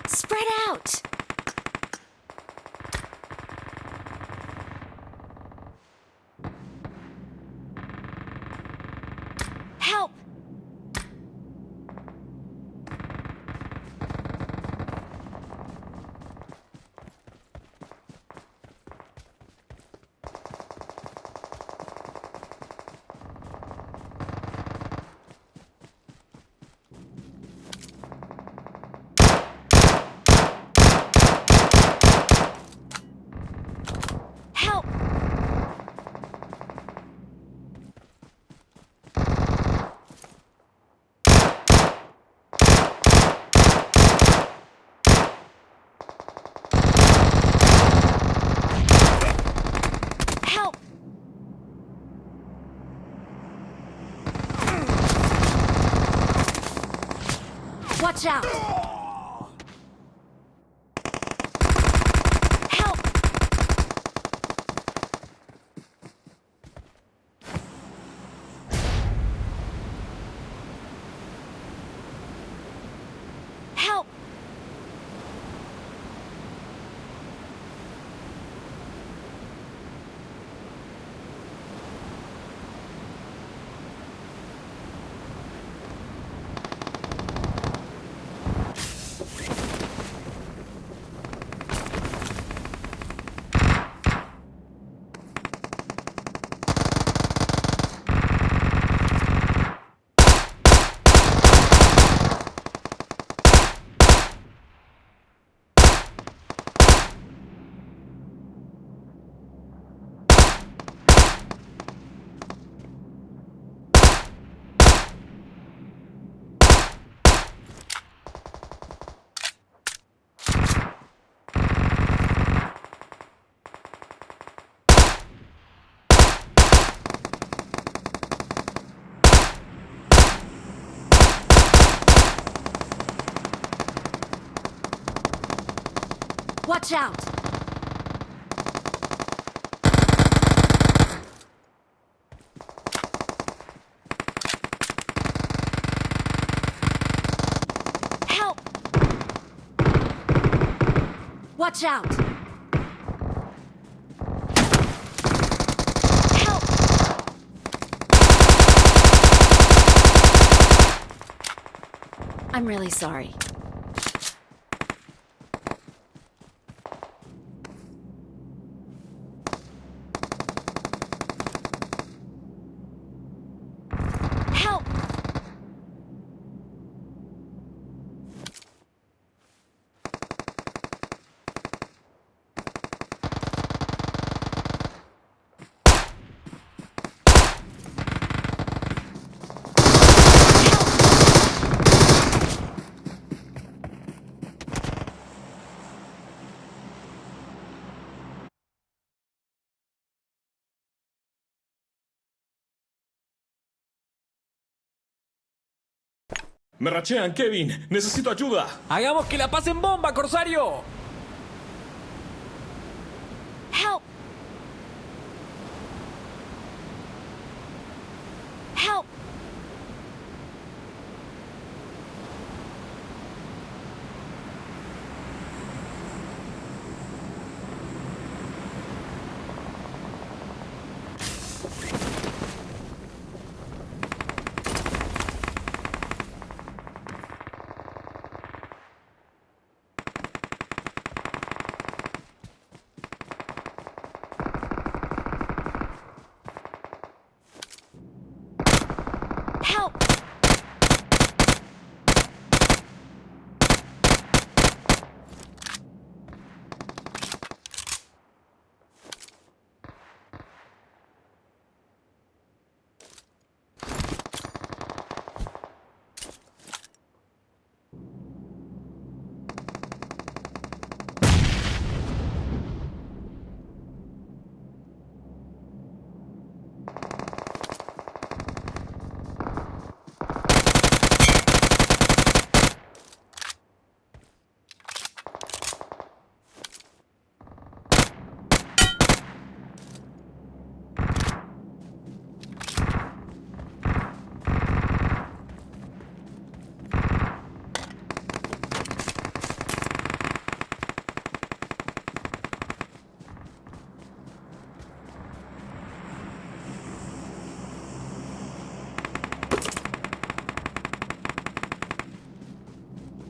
Spread out! Help! Help! Help! Watch out! Help! Help! Watch out! Help! Watch out! Help! I'm really sorry. Help! ¡Me rachean, Kevin! ¡Necesito ayuda! ¡Hagamos que la pasen bomba, Corsario! Help! Help!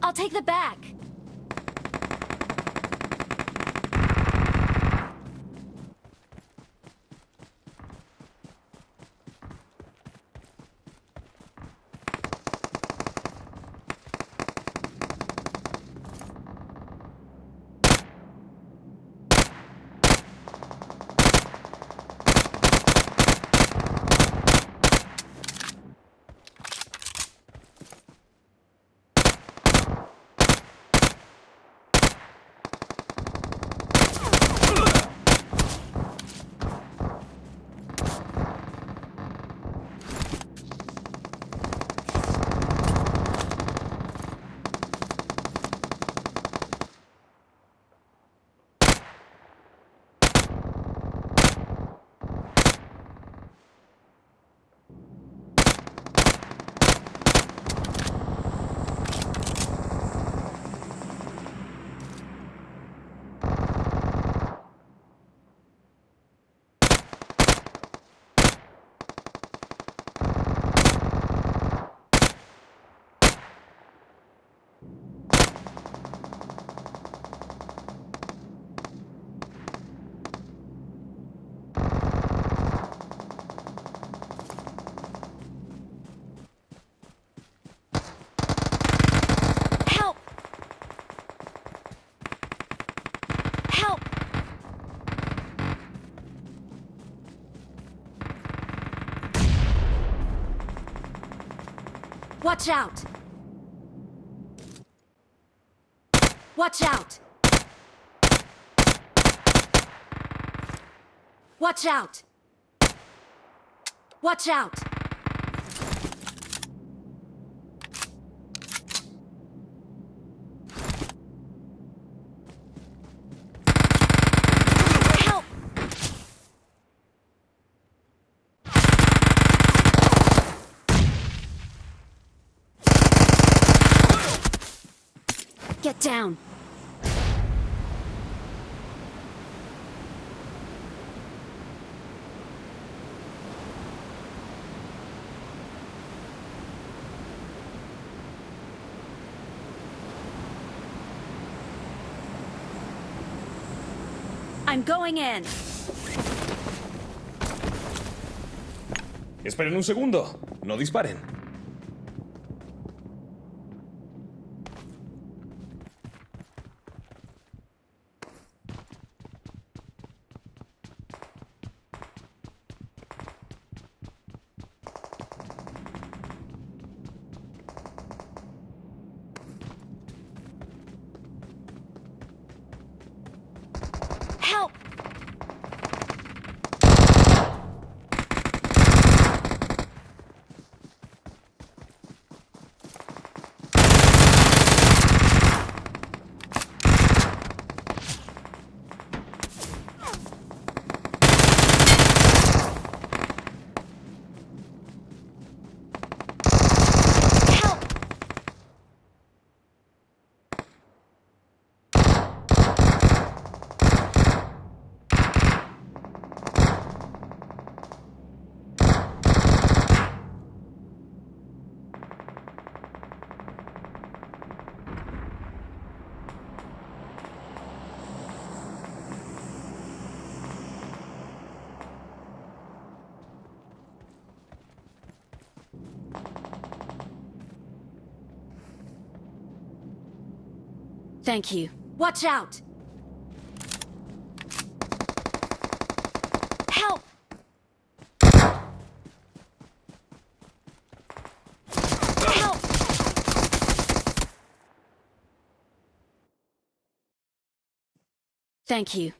I'll take the back. Help! Help! Watch out! Watch out! Watch out! Watch out! Help! Get down! I'm going in. Esperen un segundo. No disparen. Help! Help! Thank you. Watch out! Help! Help! Thank you.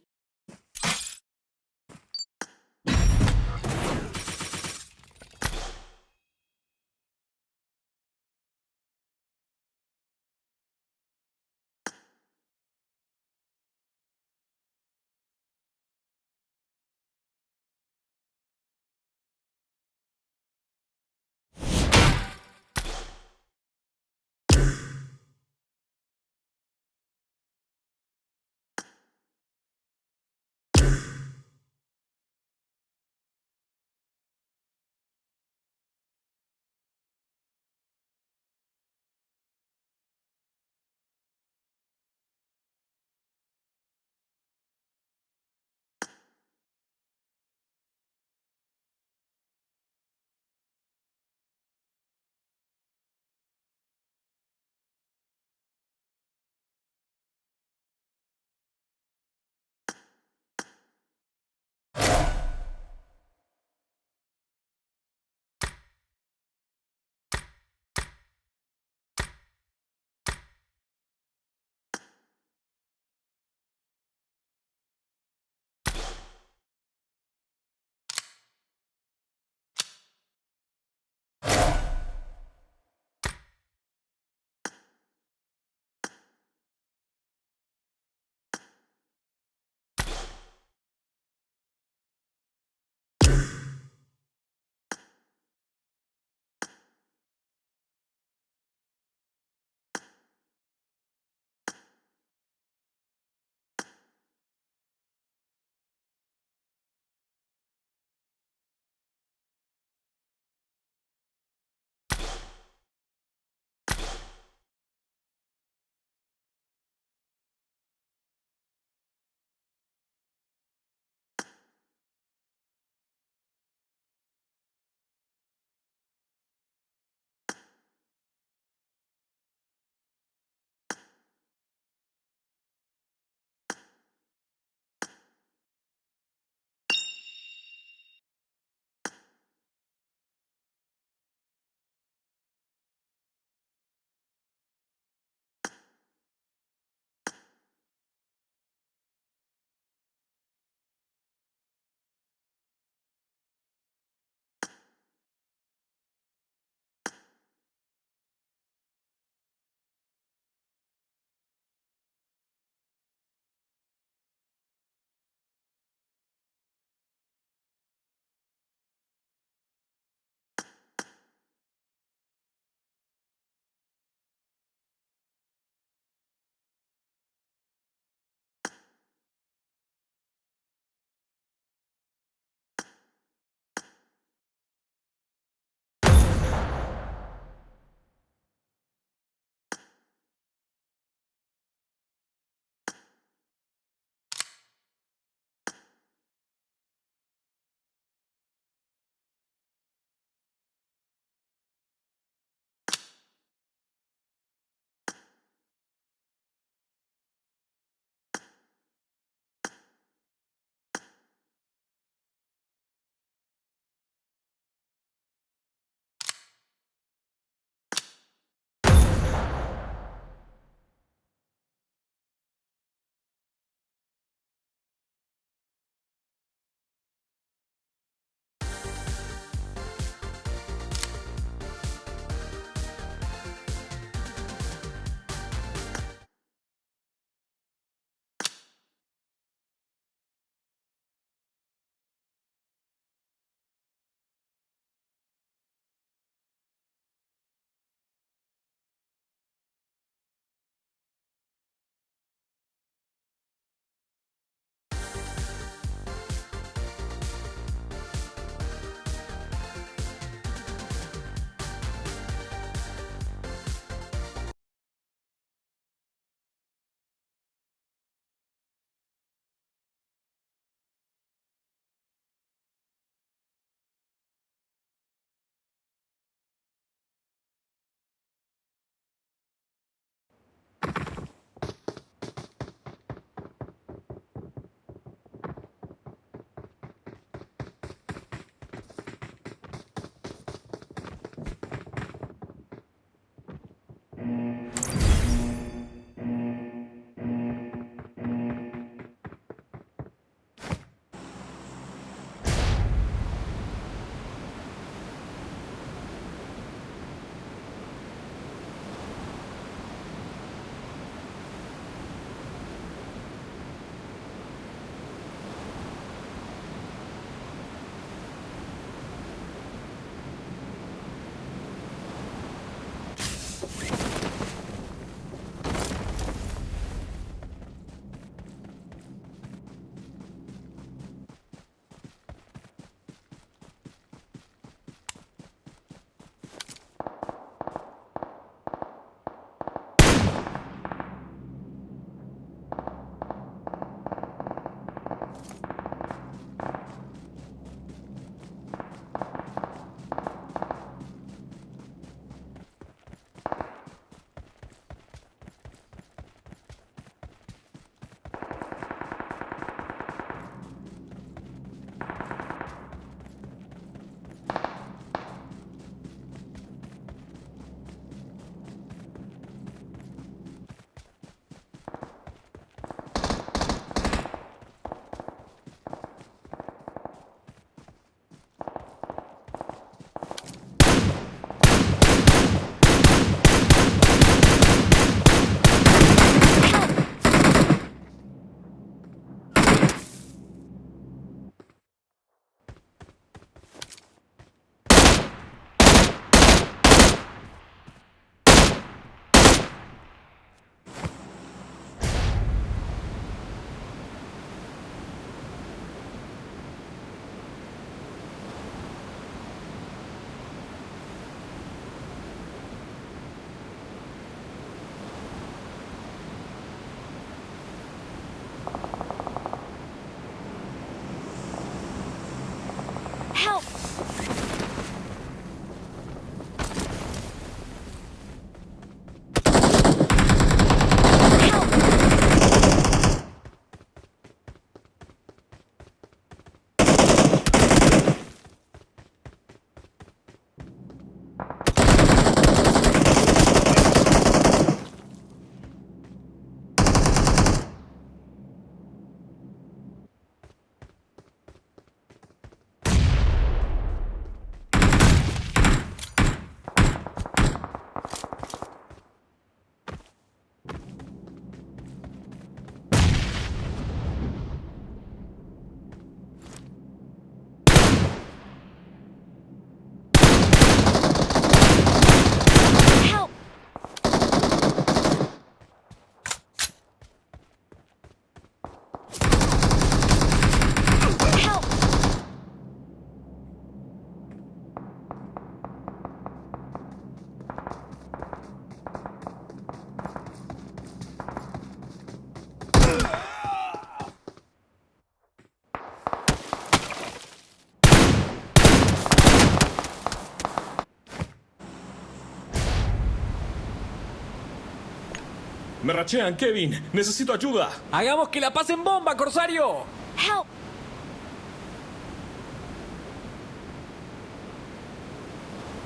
Me rachean, Kevin. Necesito ayuda. Hagamos que la pasen bomba, Corsario. Help!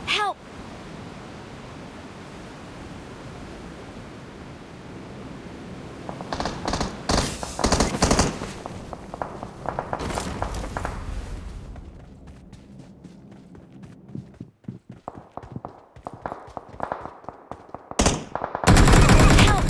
Help! Help!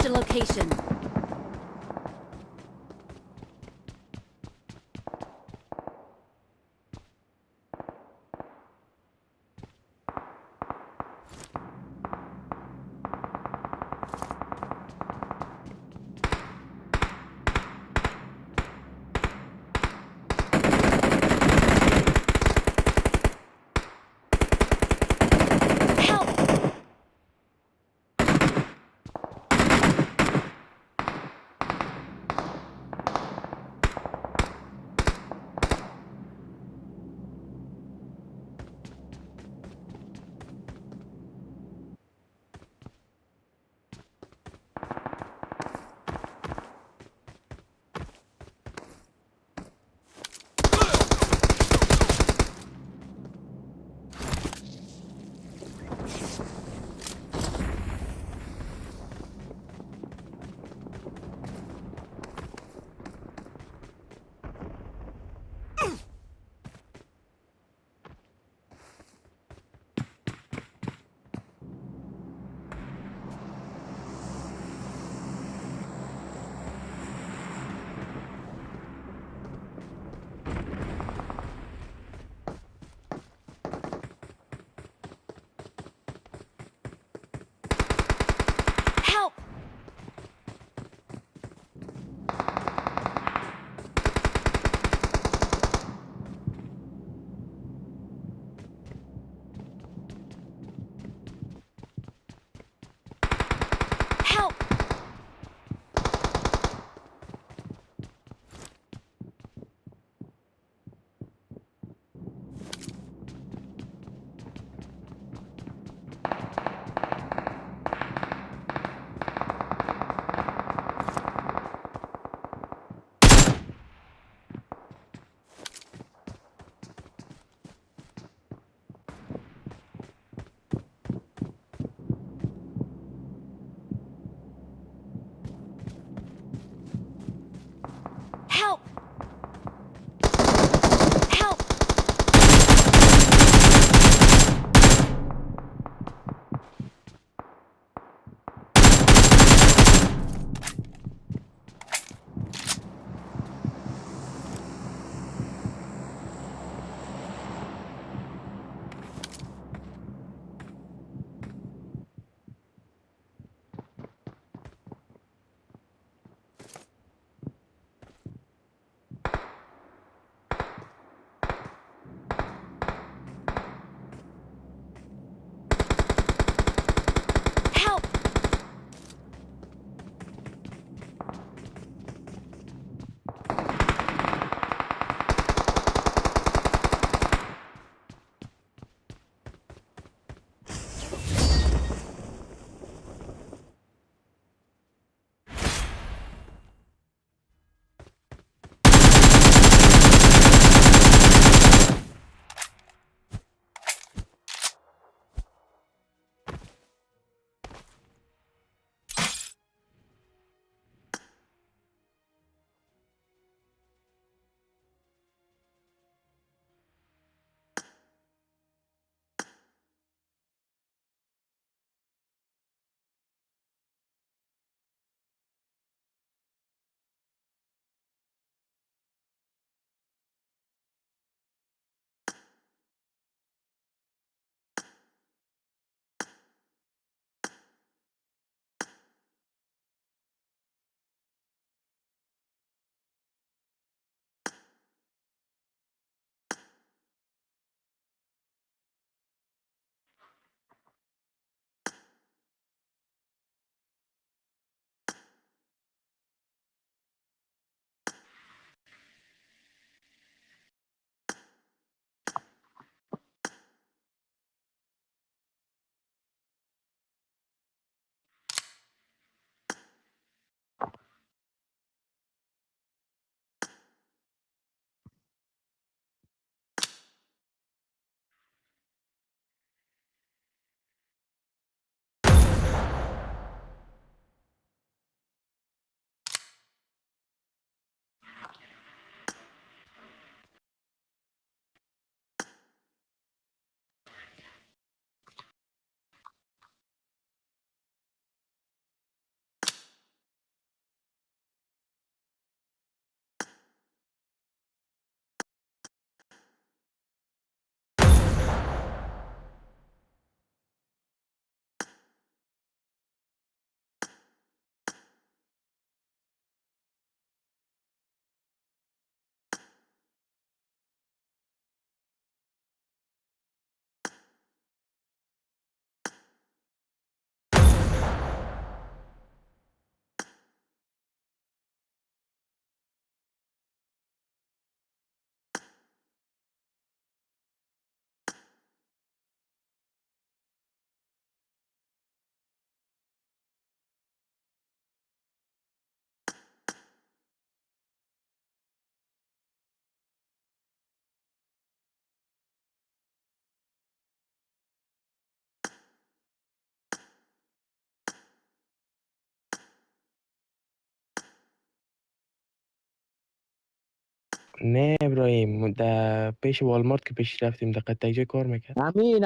Marked a location. نه ابراهیم در پیش والمارت که پیش رفتیم دقت تکجه کار میکرد. همین.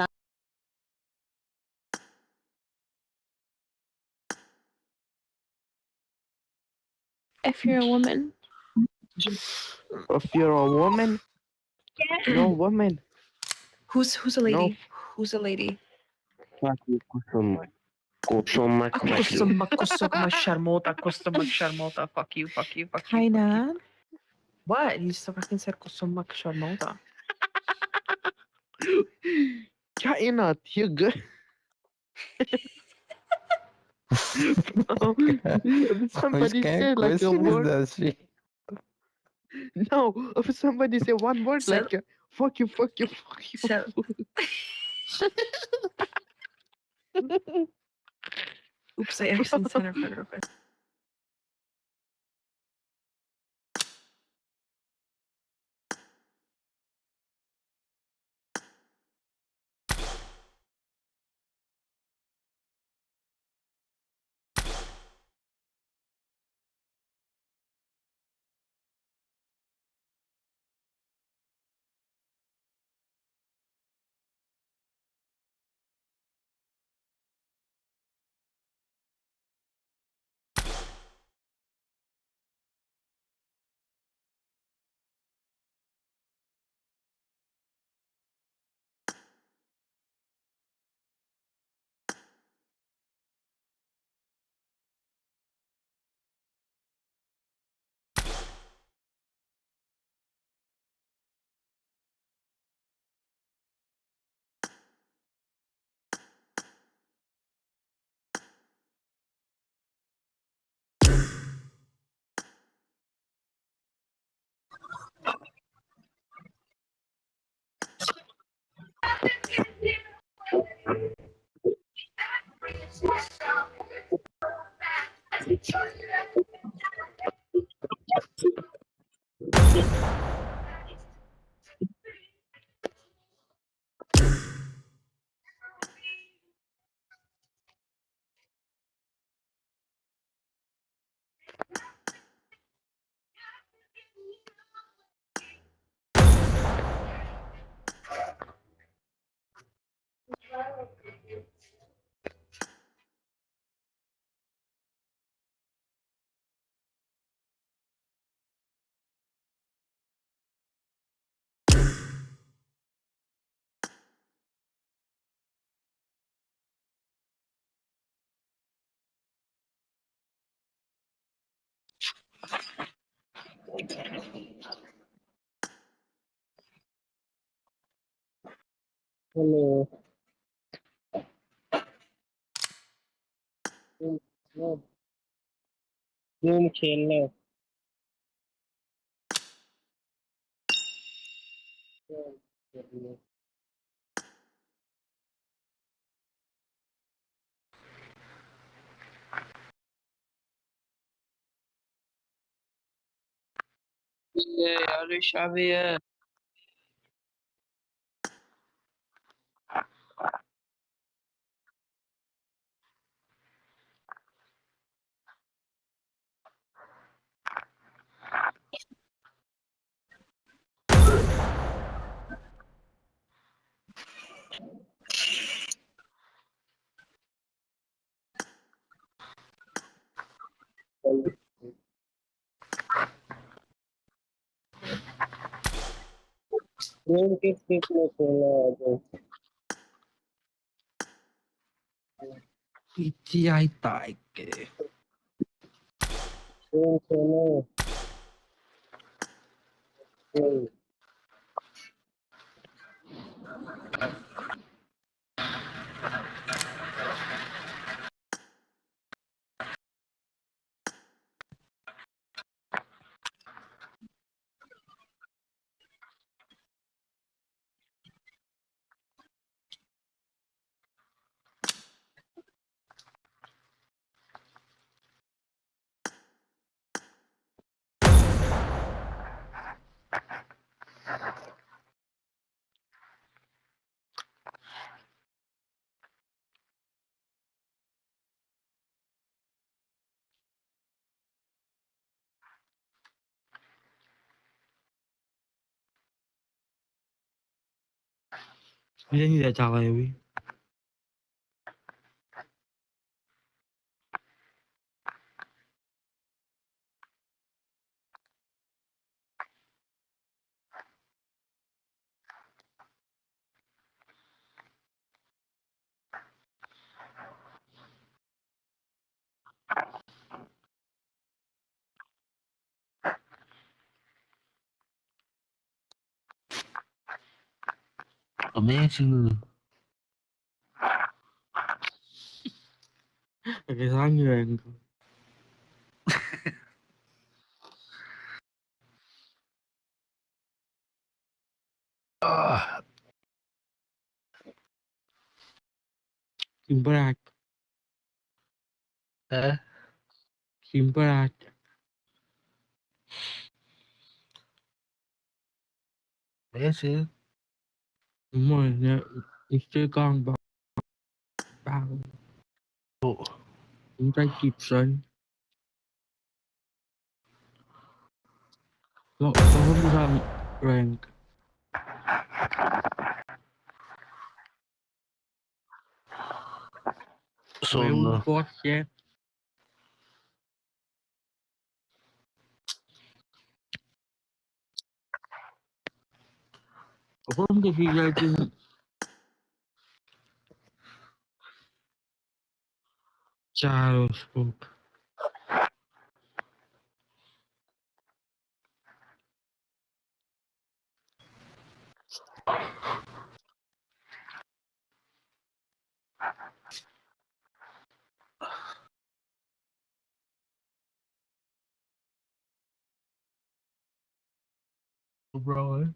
If you're a woman. If you're a woman, you're a woman. Who's a lady? Who's a lady? Fuck you, kusum Kusuma Sharmota. Fuck you. Hi, Nan. What? You still fucking said Kusuma Sharmota. Kainat, you good? If somebody say like a word, no, if somebody say one word So- like fuck you. So- Oops, I accidentally sent her photo real quick. Hello. Game खेलने यार शाबी है game किस किस में खेलना है जो PTI Taike. Game खेलना है Biết như là chào này ui. Amazing. Cái sáng như là Ah, Simperak. hả? Simperak. Bé xíu. Đúng rồi, nè, chơi con bao Ồ, chúng ta kịp sân. Nó không đi ra rank. Rồi Xuân un boss chết. Không có gì ra chứ. Chào Spook. rồi.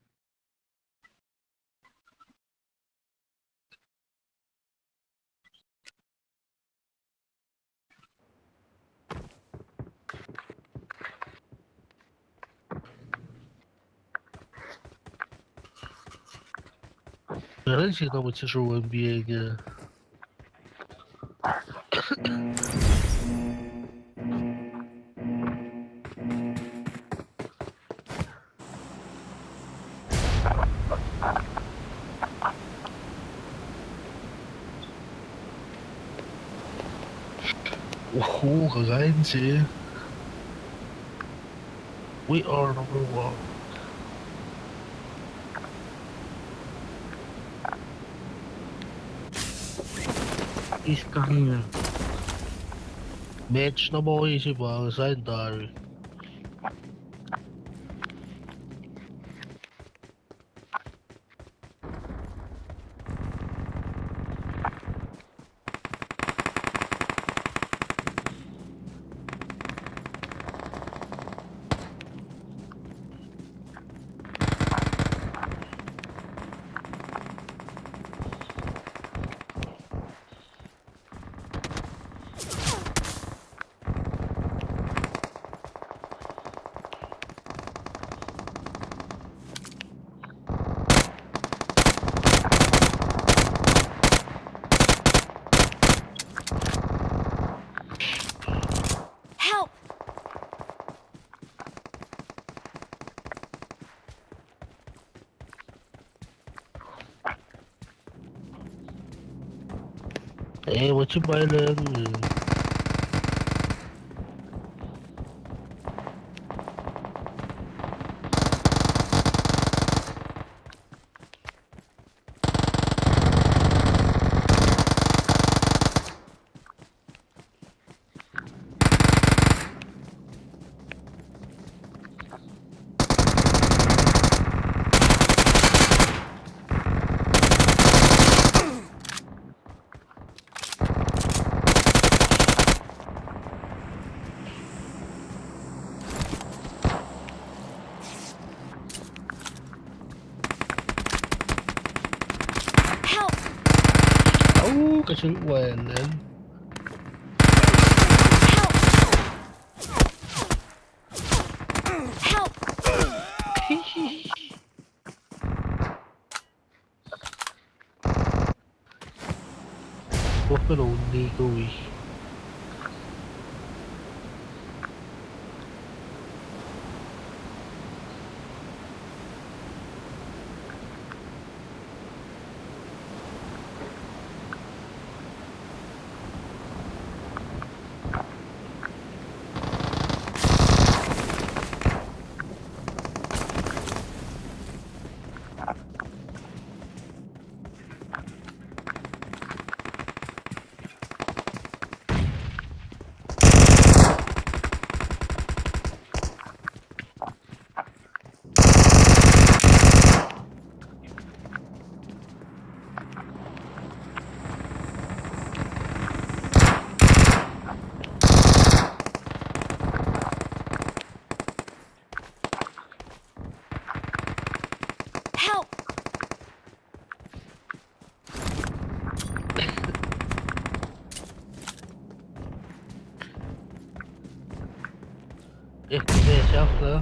本来现在我其实我 NBA 的，哦，个安静。We are number one. Iskan là. Match number one 是吧？三打人。Help! Eh,我去买人。Help! 哦，个是坏人。Help! 我不能理各位。Echt weer zelf, hè?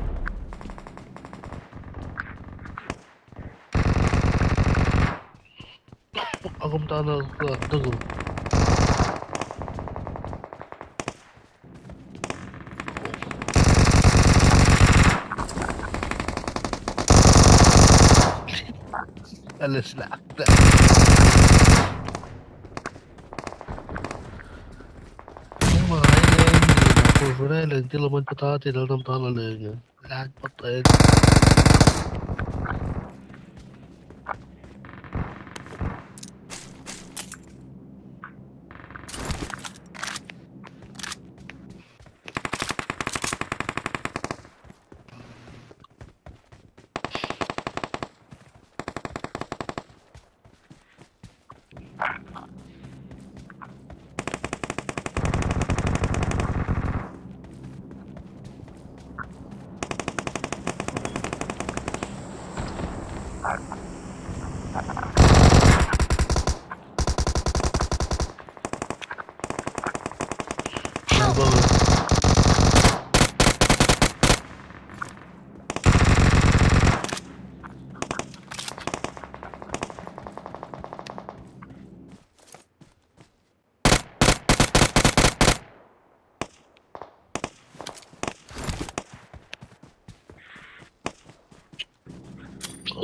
Ako mtana dugo. Alles laat. Maar hij voor eigenlijk helemaal patat in dan talen leugen. Laat patat.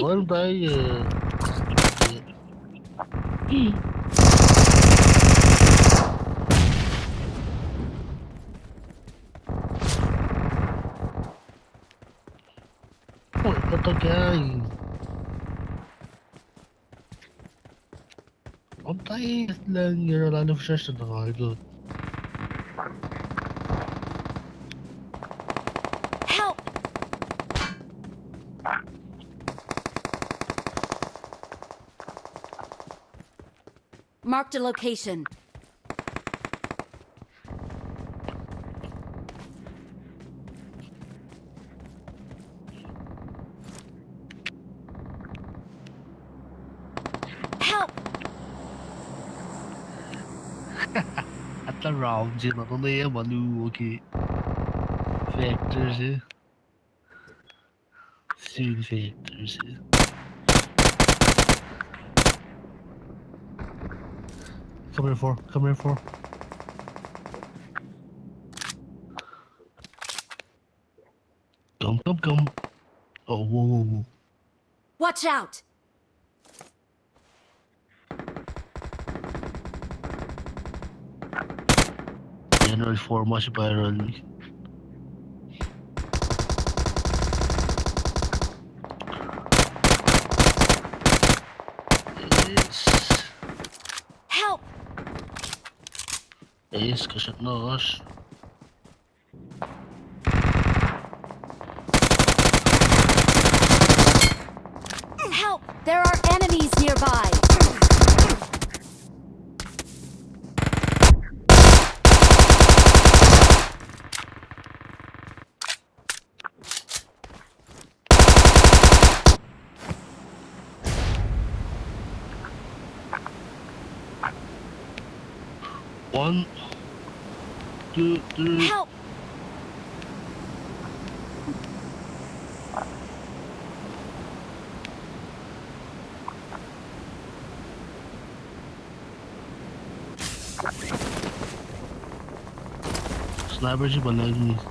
Waarom bij Ой, patagay. Ang tayo lang yung wala na siya sa nakakagod. Help! Marked a location. Help! At the round yun ako na yan, maluwag Vectors Soon vectors Come here for, come here for. Come. Oh, whoa. Watch out! January 4 mas viral. Help! Is kasat nos. Help! There are enemies nearby. One, two, three. Help! Sniper sih lagi. Help!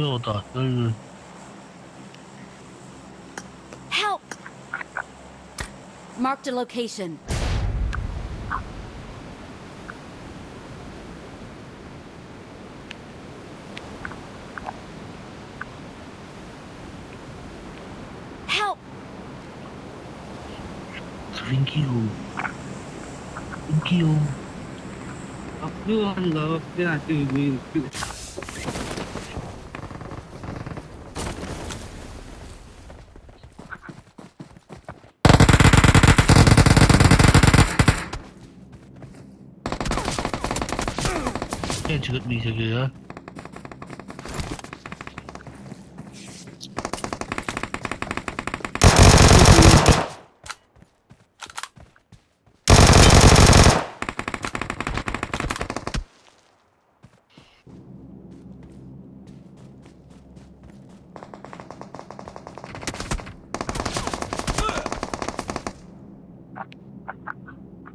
Chưa tỏ người Help! Marked a location. Help! Thank you. Thank you. Học dương là thế là từ từ Can't you get me to here?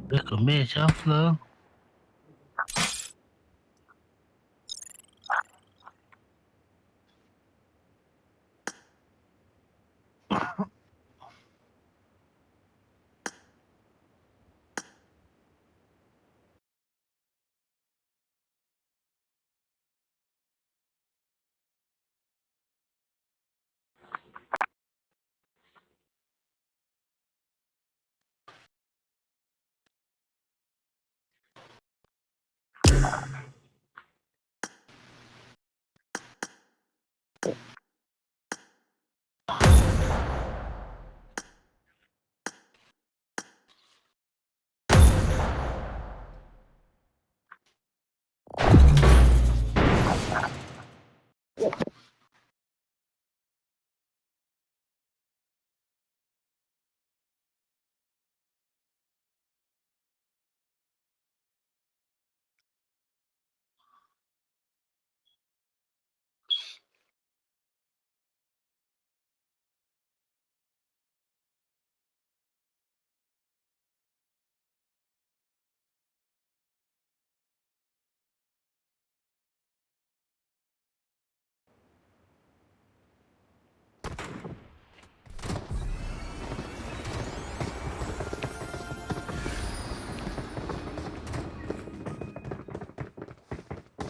Được có mẹ chắc nữa.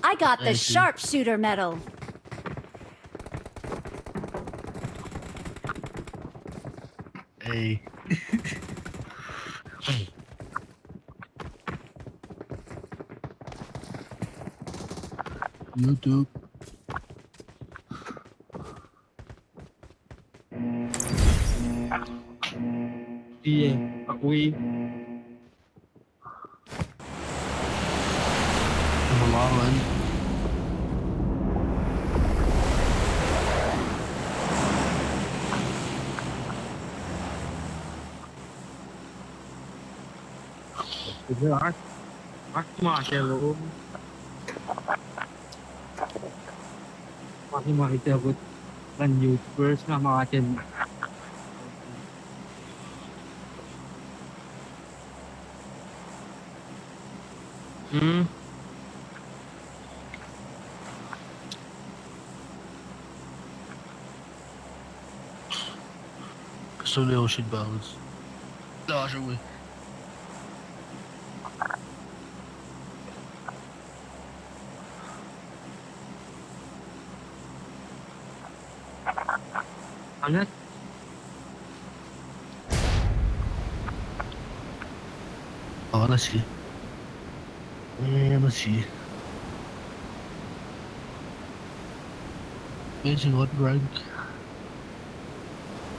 I got the Thank you. sharpshooter medal. Hey. YouTube. Iya, akui Melawan. jelas masih lo masih mau disebut kan YouTubers nama aja So the ocean balance. No, should we? Ano? Oh, let's see. Let's see. Amazing what rank?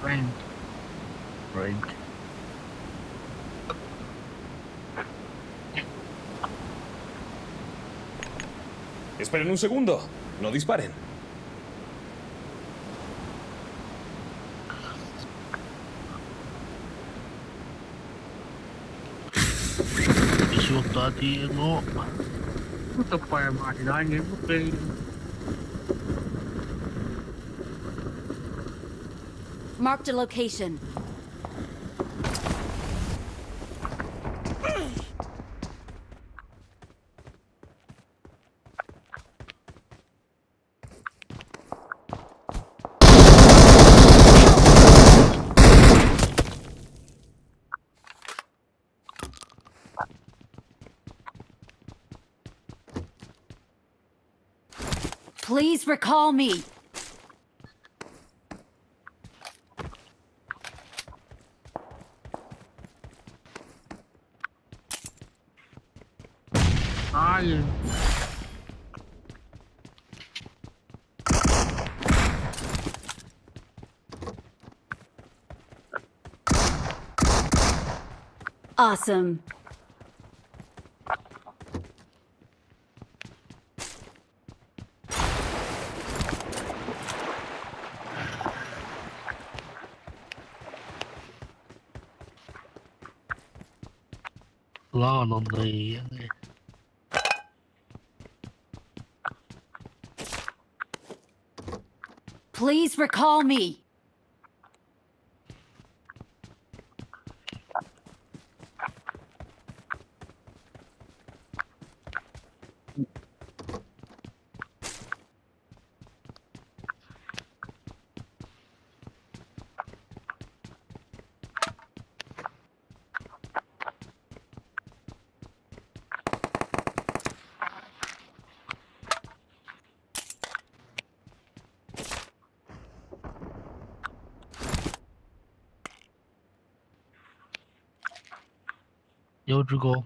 Rank. Rank. Esperen un segundo. No disparen. Isuot tadi no. Ito pa yung mga sinangin mo kay Marked a location. Please recall me. Ai. Awesome. Lan onları. Please recall me.有只狗。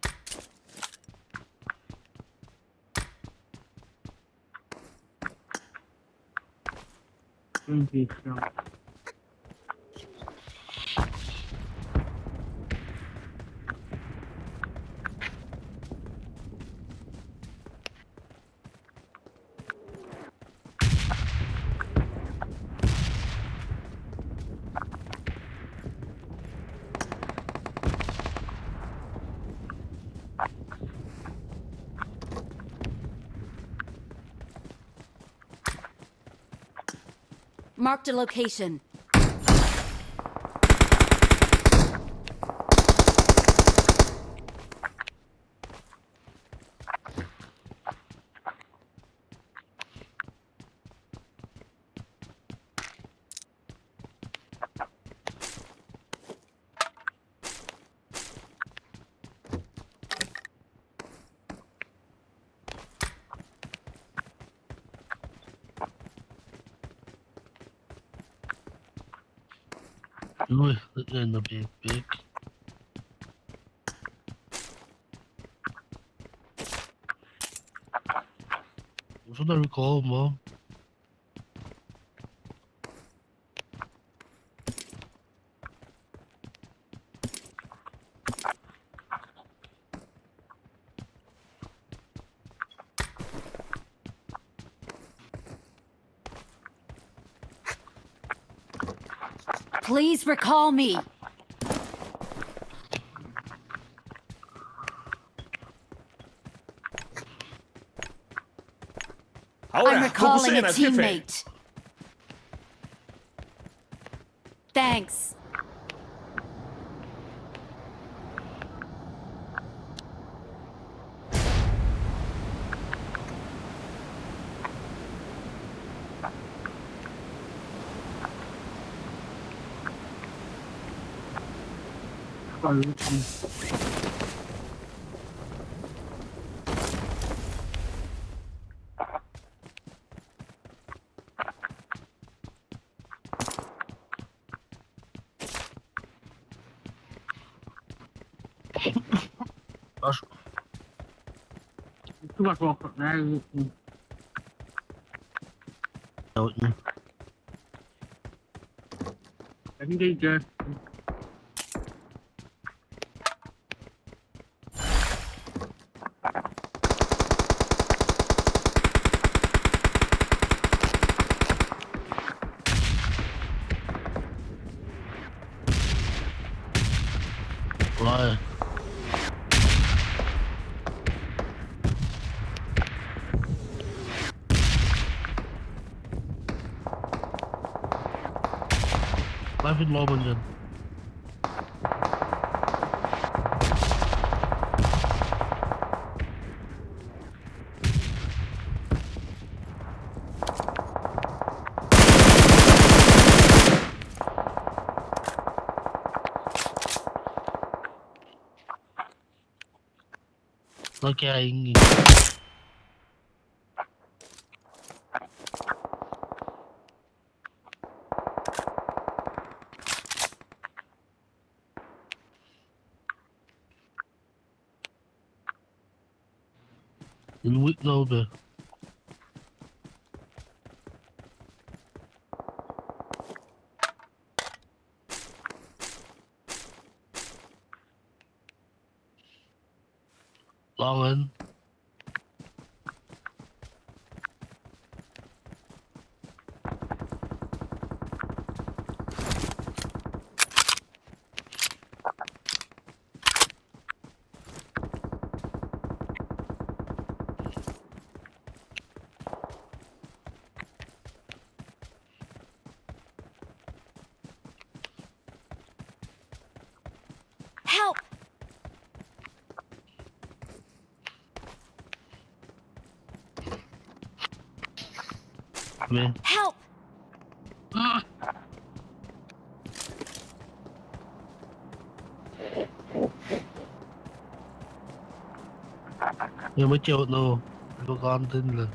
Marked a location. Ui, tự nhiên là bị 무슨 날거 뭐. Please recall me. I'm Ahora, recalling a focuseen al jefe. teammate. Thanks. Acho Tu vas voir, né? que Đánh đi chơi. rồi. Life in low dyan. Nó kaya ingin. In week now there. Long end. Help! Man. Help! Nhưng mới chịu đâu. Có con tin là.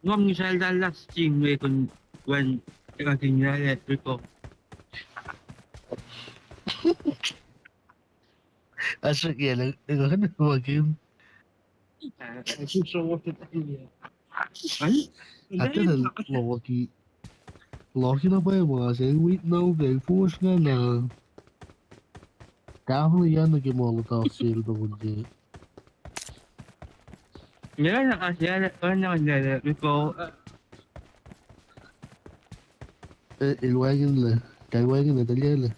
Ngom sa last team when cutting electrical. Asik ya lah. Kan makin. Suso sa tayo. Até là lò khi nó bay mà sẽ quyết đâu về force nga là definitely yan na Molotov sale to kunji. Yan na kasi electrical. El wagon là cái wagon là tới là.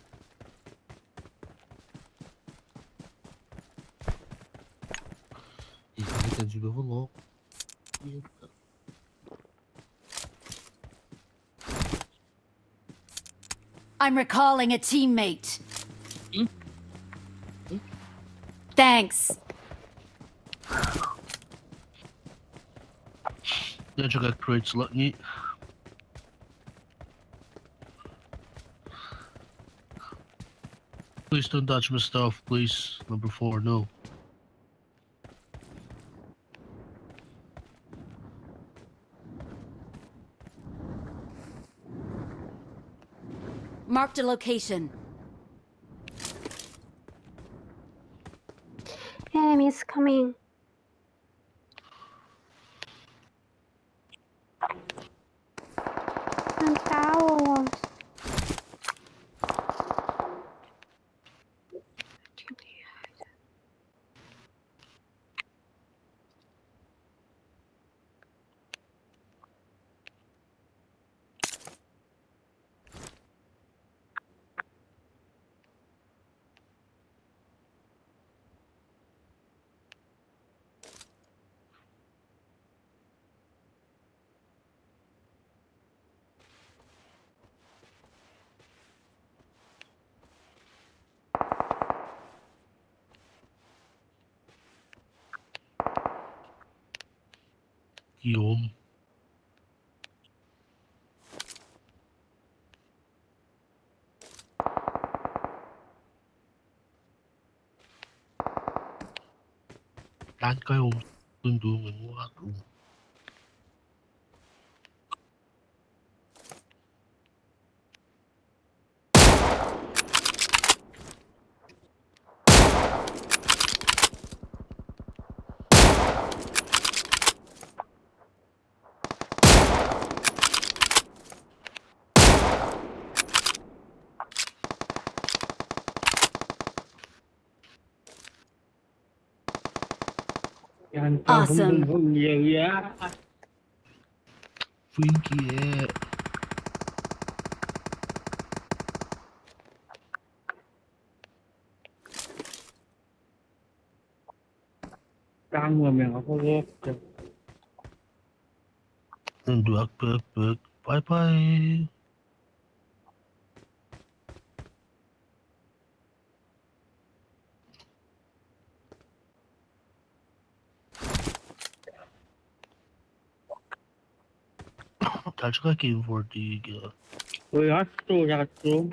Thì phải cần gì đâu có lỗ. I'm recalling a teammate. Thanks. Я же как crates лотни. Please don't touch my stuff, please. Number 4, no. Marked a location. Enemies coming. And towers. Yum. Đánh cái ông tương đương mình quá luôn. Awesome. Yeah. Freaky yeah. Đang mà mình không có ghét. Được. Bye bye. Talchka came for the Rastro.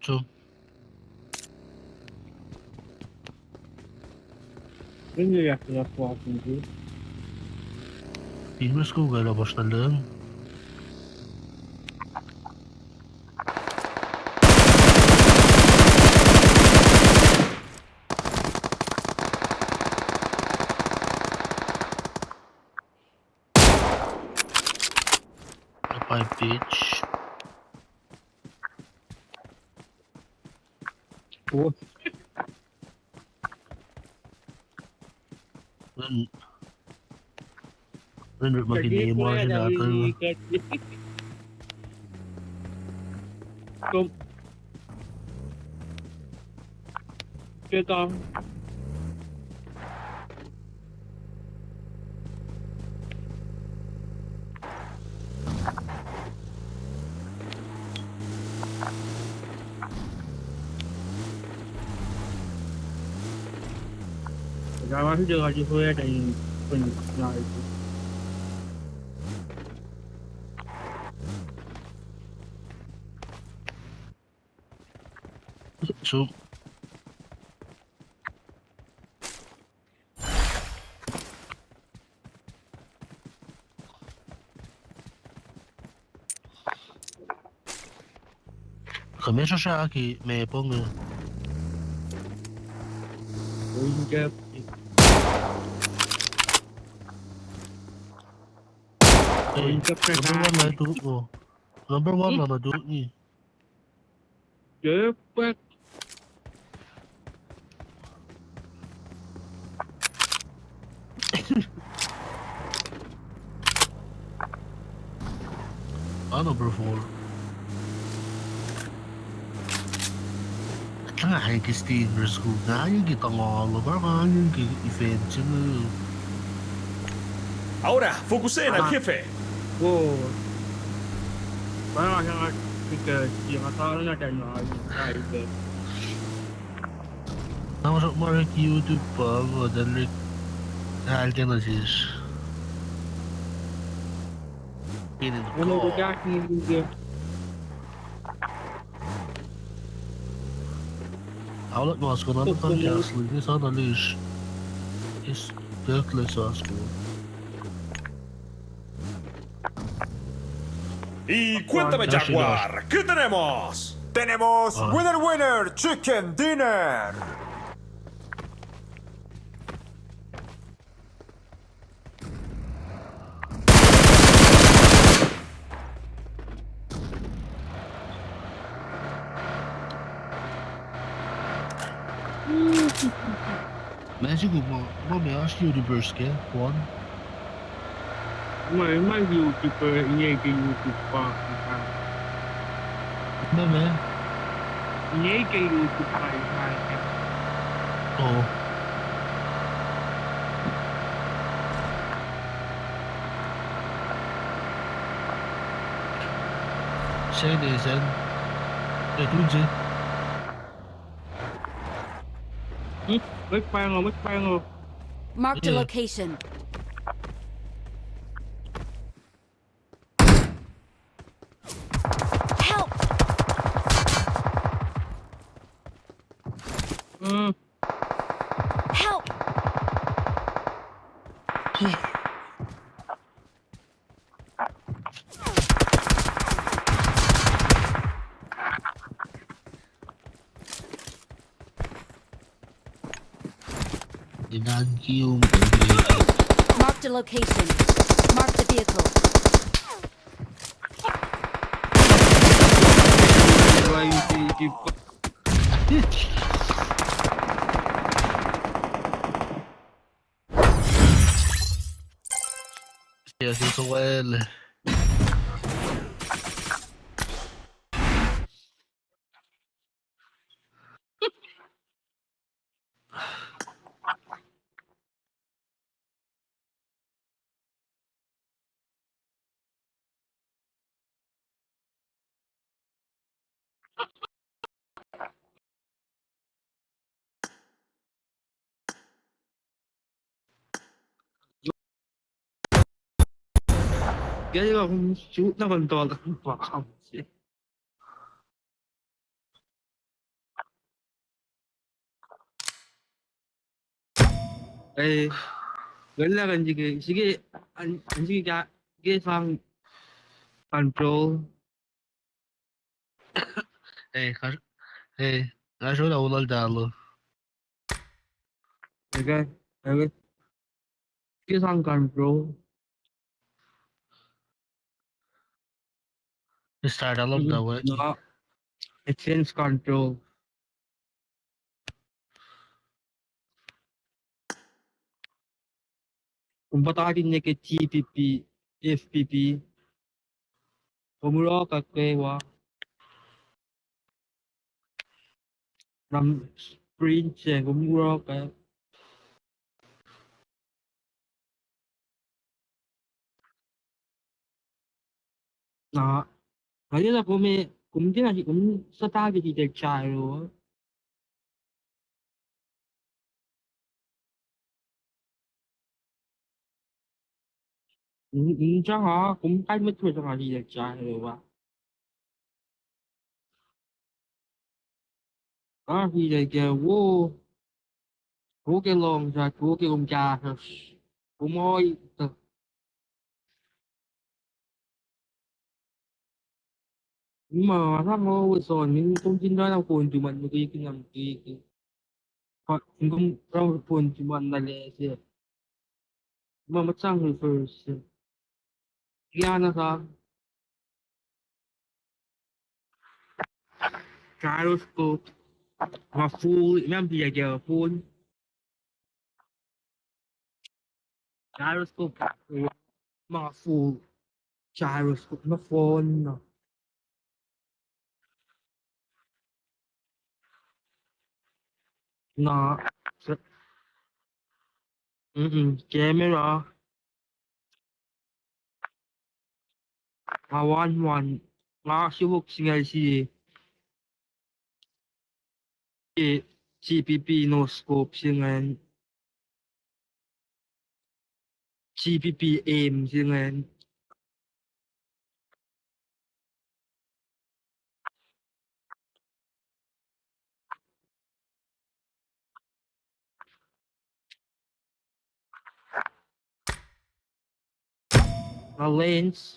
so When you have to walk into. Filmers ko galabas na lang. Kapay pitch. Oh. When mag-game mo siya natin. Kom. Kom. Gawin dia aja boleh ada yang penyakit itu. So, kami siya aki may pong Injap. number one na do ni. Cepat. Number 4. Nga hay ki Steelers ko nga yung gitangalo para yung event siya na. Ahora, focuseen al jefe. Wow. Parang ang tiga yung asawa na tayo na ay Namasok mo rin YouTube pa mo dahil hal ka na sis. Ano ko kaki video. Avlat maskarna tam känslig analys. Is verkligen så skoj. Y cuéntame, Jaguar, ¿qué tenemos? Tenemos Winner Winner Chicken Dinner. Magic mo may ask you reverse ke one. Memang YouTuber ini ke YouTube pa. Meme. Ini ke YouTube pa. Oh. Say this and it would say. Mất bang rồi. Marked a Yeah. location. Help! Help! Dinanki yung Marked a location. Marked a vehicle. Kalau YouTube Yes, it's well. Kaya akong shoot na controller ng baka kasi. Eh, wala kan sige. Sige, sige ka. Sige sang control. Hey, hey, عشان أول دالو. Okay. Okay. Sige sang control. Start alam daw eh. No. Exchange control. Kung batakin niya kay TPP, FPP, kumuro ka kaya ng sprint siya, kumuro ka. Na, ngayon na kung sa target ito charo, hindi ha, kung kahit mo ito sa kanila charo ba? Hindi kaya, wo cái lòng ra, wo cái ông cha, wo môi, nhưng màถ้าโง่ส่วนนี้ต้องกินได้เราควรจุมันมันก็ยิ่งนำตีกันเพราะมันเราควรจุมันนั่นแหละเสียมันมาสร้าง reverse ยานะครับ gyroscope มา full แม่งเบียร์เกี่ยวกับ full gyroscope มา full gyroscope มา phone เนาะcamera มา one มา16 signal si GPP no scope signal GPP aim signal ma lens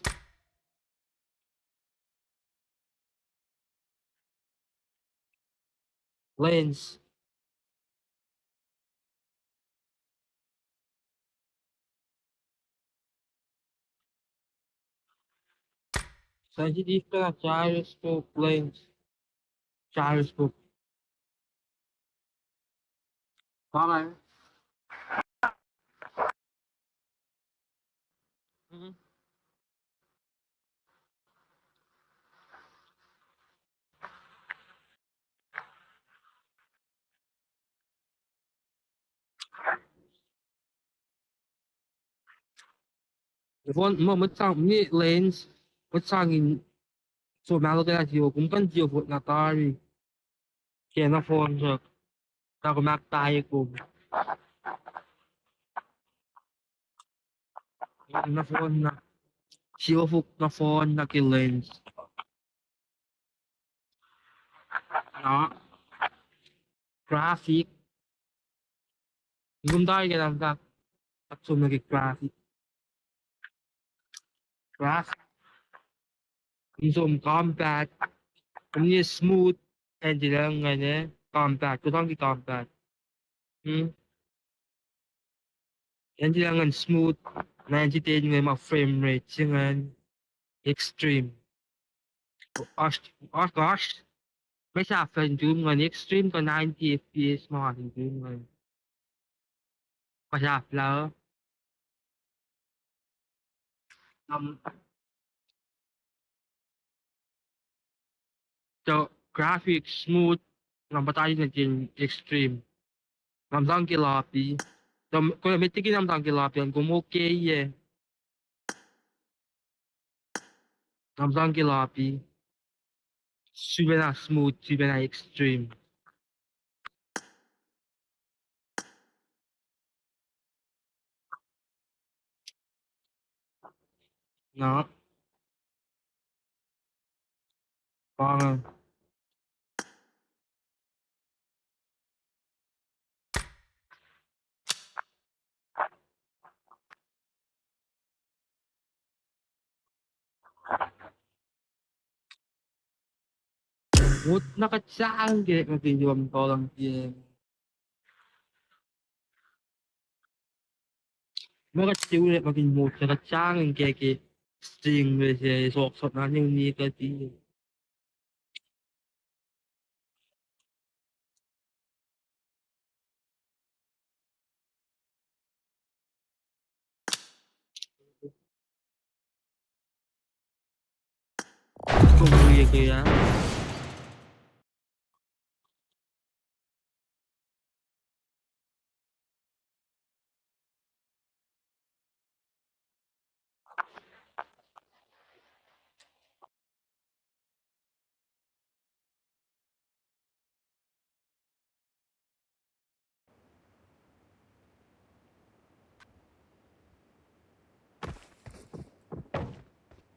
sensitive ka na gyroscope lens gyroscope okay phone mà mất sang như lens mất sang in số nào cái là chiều cũng cần chiều phút là ta đi kia nó phone rồi tao có mặc tay cùng nó phone na chiều phút nó phone là cái lens nó graphic không tay cái làm ta tập trung là cái graphic zoom compact cũng như smooth and chỉ là ngày này compact tôi thông cái compact anh chỉ là ngành smooth này chỉ tên người mà frame rate chứ ngành extreme gosh mấy sao phần chúng ngành extreme có 90 fps mà thì chúng ngành có sao là cho graphic smooth làm bắt tay trên extreme làm tăng cái lapi có mấy cái làm tăng cái lapi cũng ok yeah làm tăng cái lapi super na smooth, super na extreme. No. Parang một nakachang kaya mag-iwan ko lang yan. Makachang ulit maging mo nakachang kaya string với sok na yung ni kasi. Kumuya kaya.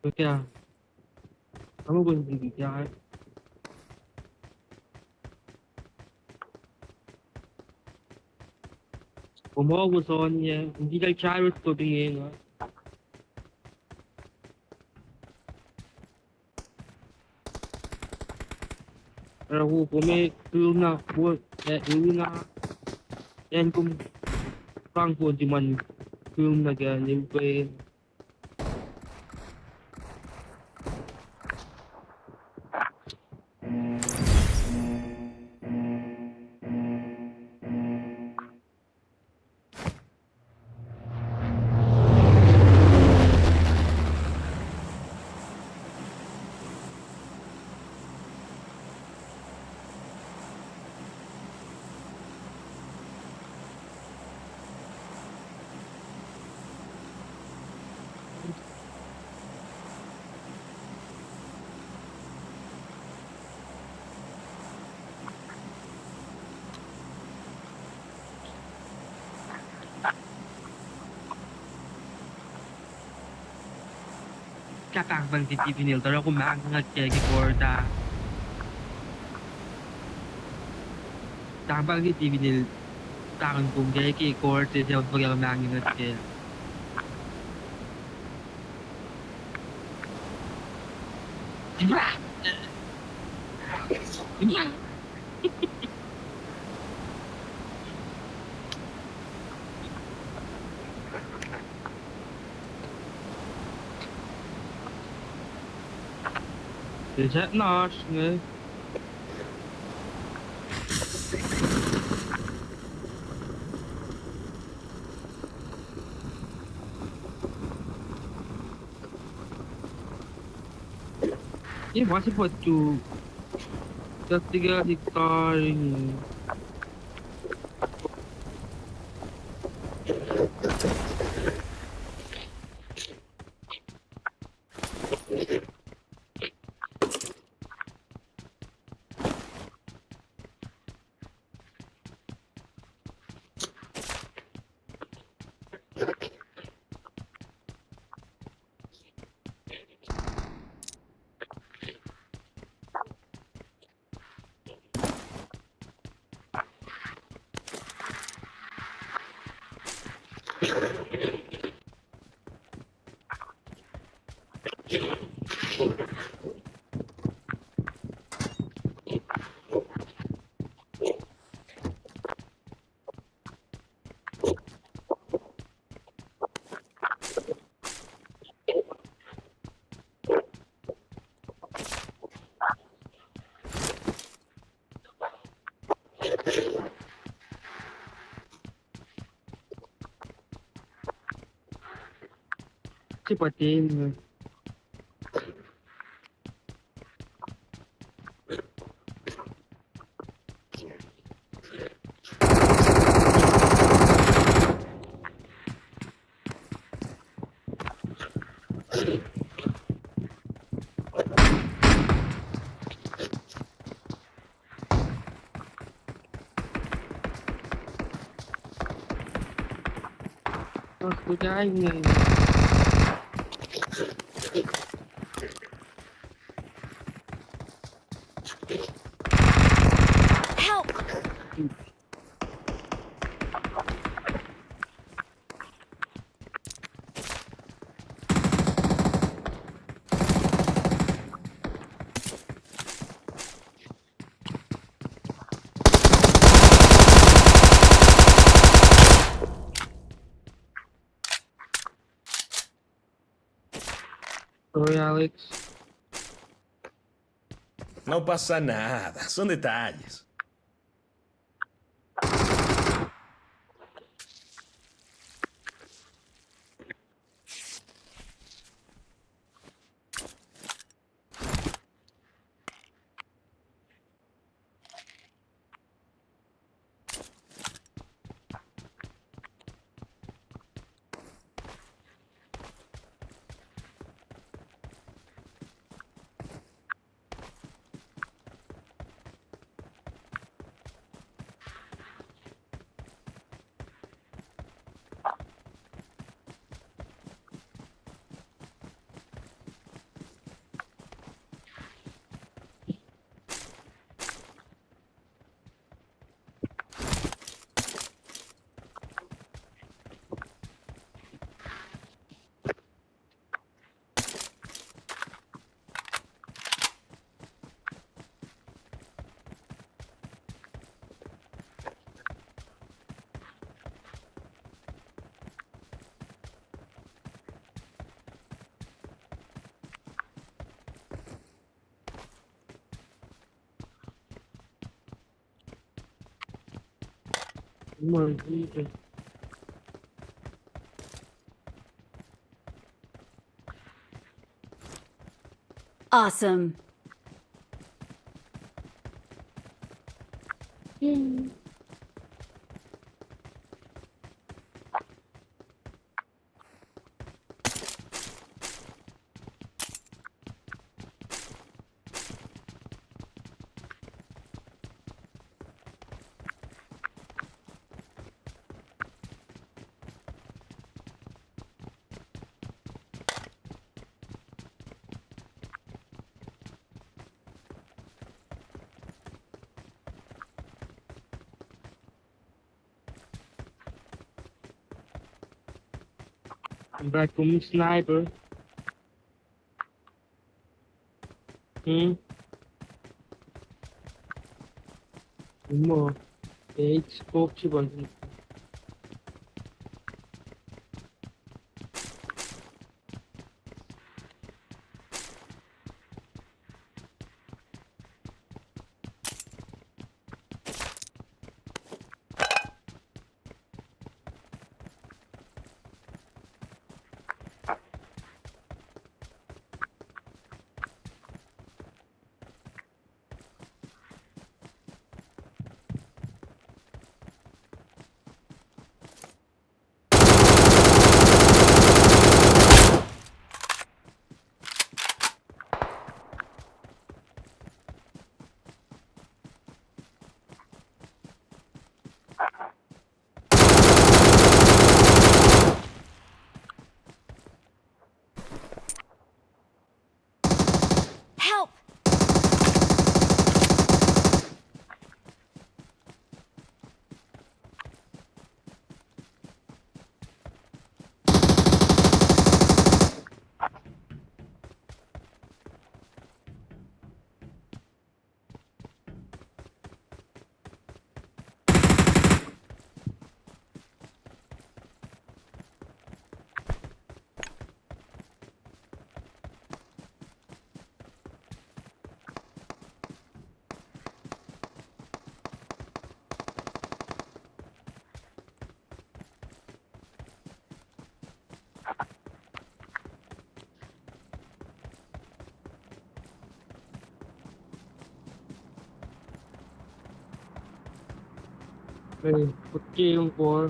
Kaya, ano ba yung bigyan? Umawa sa kanya, hindi lang charot ko tingin ha. Pero kung may film na, yung na, yan kung pang po di man film na ganyan, yung pa yun. Kakakbang titipinil, pero kung maangat kaya kiporta. Kakakbang titipinil, takon kung kaya kikorte siya pag ako maangat kaya. Diba? Diba? Is that nice? No. Yeah, what's it for to just to get the car in Cepatin. Tapos kuyain ngayon. Help! Sorry, Alex. No pasa nada, son detalles. Maldito. Awesome. Ang brad kong sniper. Mo. Scope siya ba? Help! Okay, putih yung core.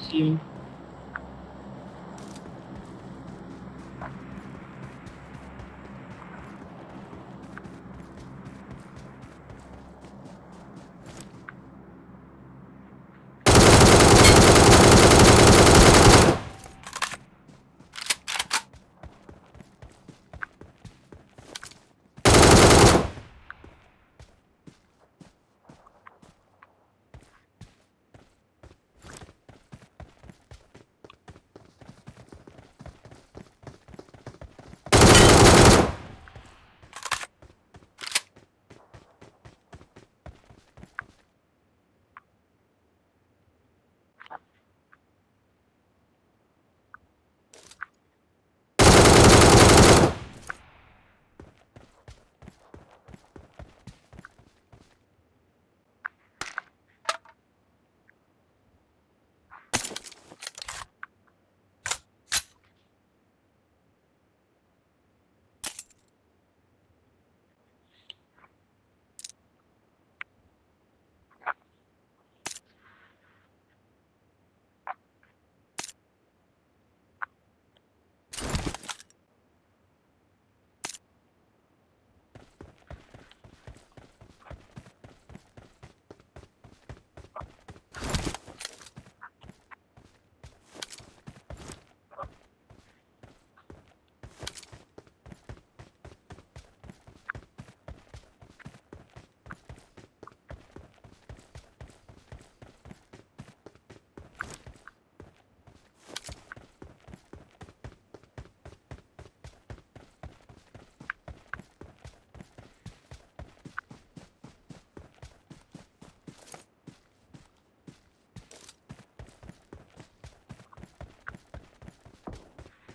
Sim.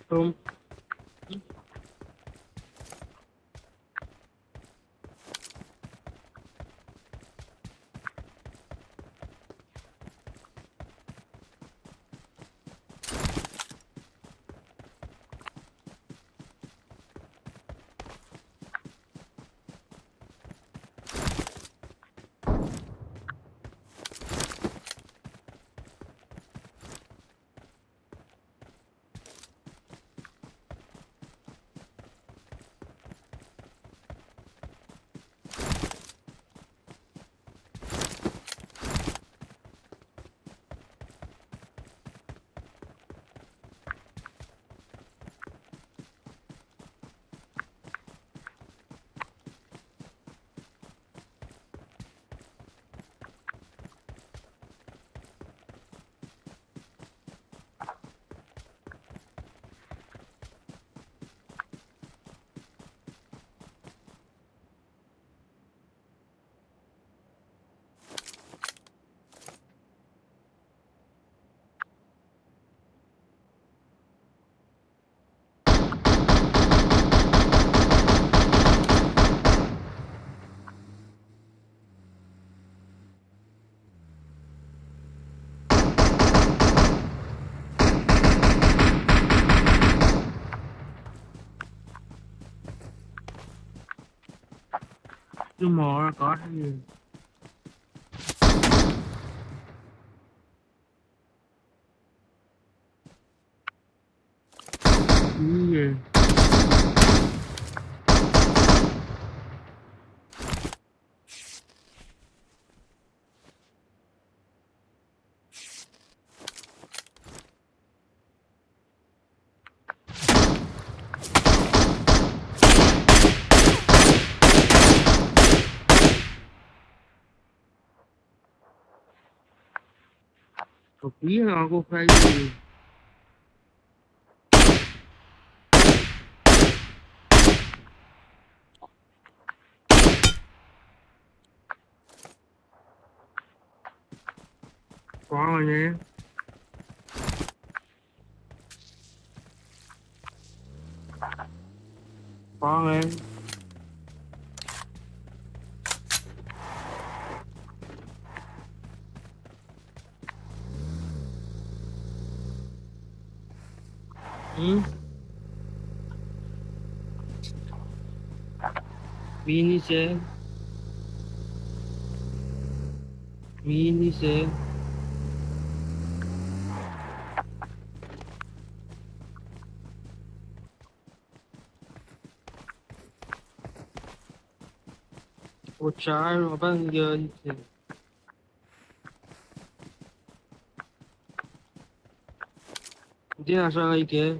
From tomorrow, God. Yeah. Tapi aku kayak soalnya soalnya mini sih Ucap apa yang dia asal lagi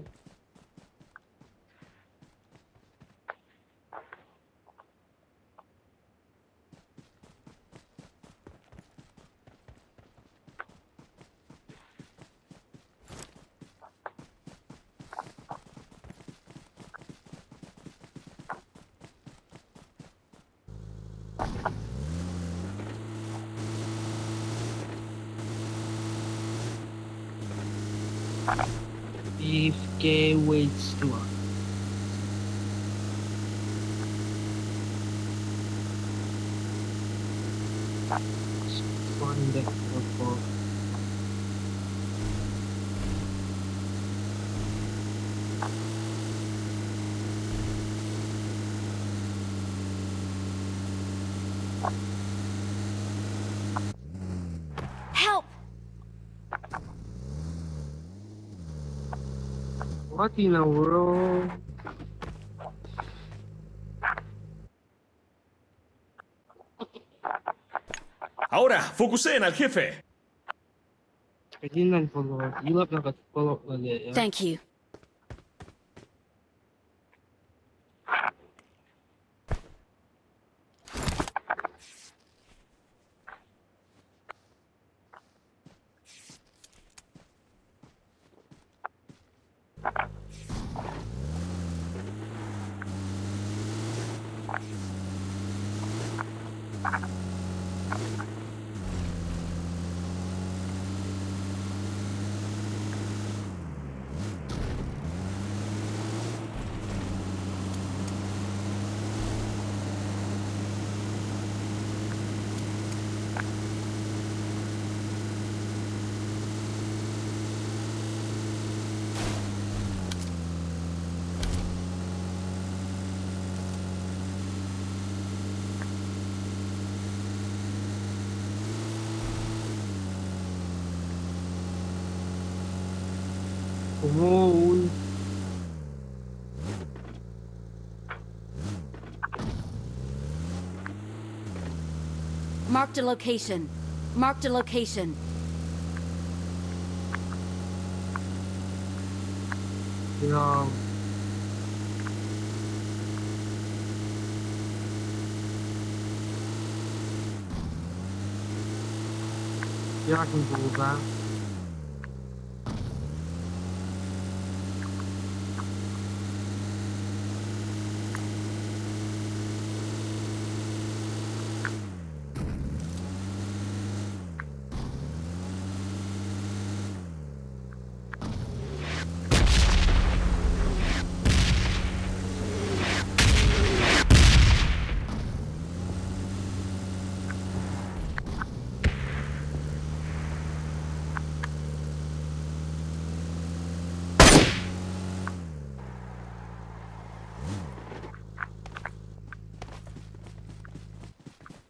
if K waits to find that for Help! what in the world? Ahora, focuseen al jefe. Kailangan follow. Ilap na follow ulit. Thank you. Umuwi. Marked a location. Marked a location. Yang yakin buka.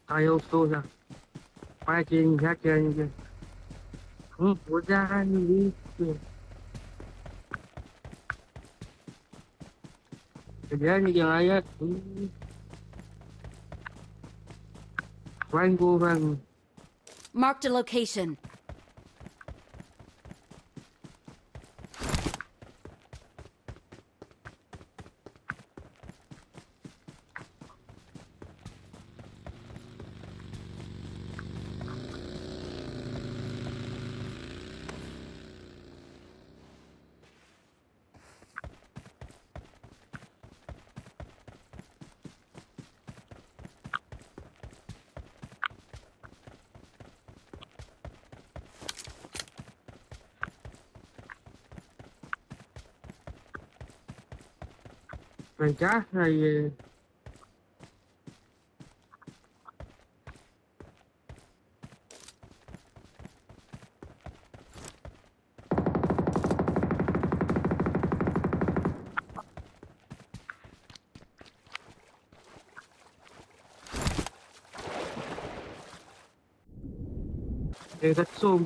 Ayaw siya. Pakin yakin niya. Udah nih. Kejadian yang ayat. Ranggo. Marked a location. Này chắc này rất xôm.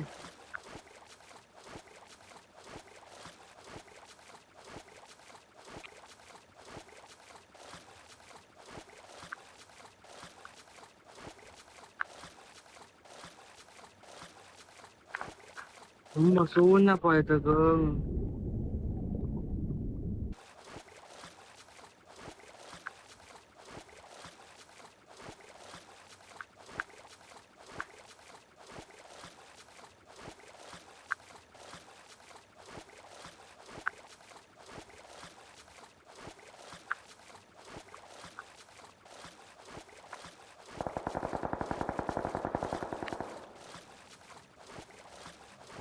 Masuun na po ito kung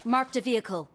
Marked a vehicle.